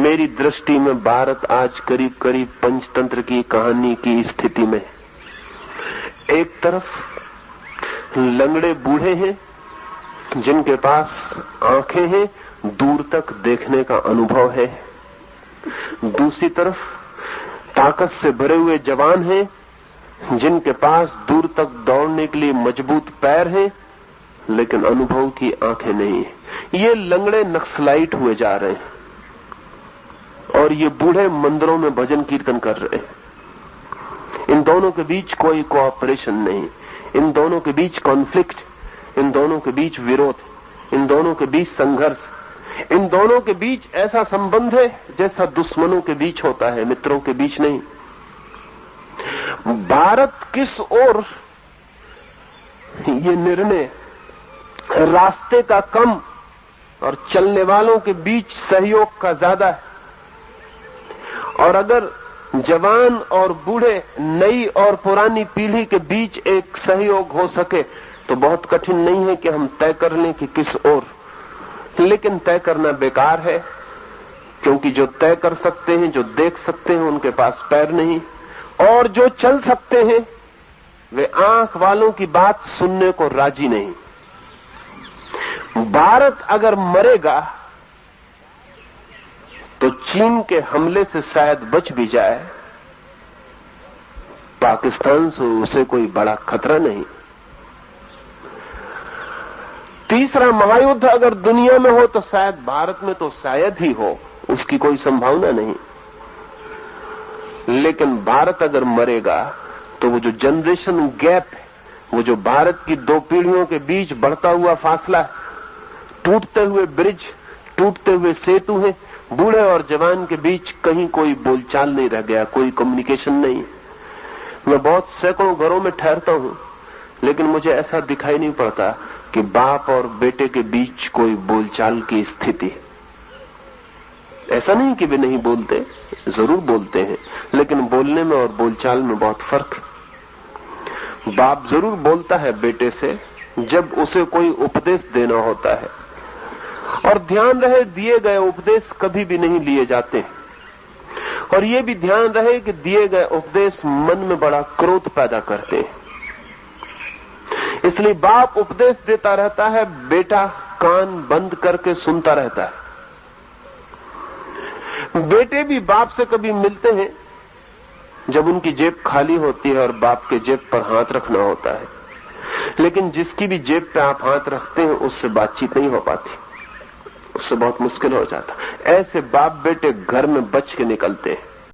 मेरी दृष्टि में भारत आज करीब करीब पंचतंत्र की कहानी की स्थिति में। एक तरफ लंगड़े बूढ़े हैं जिनके पास आंखें हैं, दूर तक देखने का अनुभव है। दूसरी तरफ ताकत से भरे हुए जवान हैं जिनके पास दूर तक दौड़ने के लिए मजबूत पैर हैं, लेकिन अनुभव की आंखें नहीं है। ये लंगड़े नक्सलाइट हुए जा रहे हैं और ये बूढ़े मंदिरों में भजन कीर्तन कर रहे हैं। इन दोनों के बीच कोई कोऑपरेशन नहीं, इन दोनों के बीच कॉन्फ्लिक्ट, इन दोनों के बीच विरोध, इन दोनों के बीच संघर्ष, इन दोनों के बीच ऐसा संबंध है जैसा दुश्मनों के बीच होता है, मित्रों के बीच नहीं। भारत किस ओर, ये निर्णय रास्ते का कम और चलने वालों के बीच सहयोग का ज्यादा है। और अगर जवान और बूढ़े, नई और पुरानी पीढ़ी के बीच एक सहयोग हो सके तो बहुत कठिन नहीं है कि हम तय कर लें कि किस ओर। लेकिन तय करना बेकार है, क्योंकि जो तय कर सकते हैं, जो देख सकते हैं, उनके पास पैर नहीं, और जो चल सकते हैं वे आंख वालों की बात सुनने को राजी नहीं। भारत अगर मरेगा तो चीन के हमले से शायद बच भी जाए, पाकिस्तान से उसे कोई बड़ा खतरा नहीं। तीसरा महायुद्ध अगर दुनिया में हो तो शायद भारत में तो शायद ही हो, उसकी कोई संभावना नहीं। लेकिन भारत अगर मरेगा तो वो जो जनरेशन गैप है, वो जो भारत की दो पीढ़ियों के बीच बढ़ता हुआ फासला है, टूटते हुए ब्रिज, टूटते हुए सेतु है, बूढ़े और जवान के बीच कहीं कोई बोलचाल नहीं रह गया, कोई कम्युनिकेशन नहीं। मैं बहुत सैकड़ों घरों में ठहरता हूं, लेकिन मुझे ऐसा दिखाई नहीं पड़ता कि बाप और बेटे के बीच कोई बोलचाल की स्थिति। ऐसा नहीं कि वे नहीं बोलते, जरूर बोलते हैं, लेकिन बोलने में और बोलचाल में बहुत फर्क है। बाप जरूर बोलता है बेटे से जब उसे कोई उपदेश देना होता है, और ध्यान रहे दिए गए उपदेश कभी भी नहीं लिए जाते। और ये भी ध्यान रहे कि दिए गए उपदेश मन में बड़ा क्रोध पैदा करते हैं। इसलिए बाप उपदेश देता रहता है, बेटा कान बंद करके सुनता रहता है। बेटे भी बाप से कभी मिलते हैं जब उनकी जेब खाली होती है और बाप के जेब पर हाथ रखना होता है, लेकिन जिसकी भी जेब पे आप हाथ रखते हैं उससे बातचीत नहीं हो पाती, उससे बहुत मुश्किल हो जाता। ऐसे बाप बेटे घर में बच के निकलते हैं।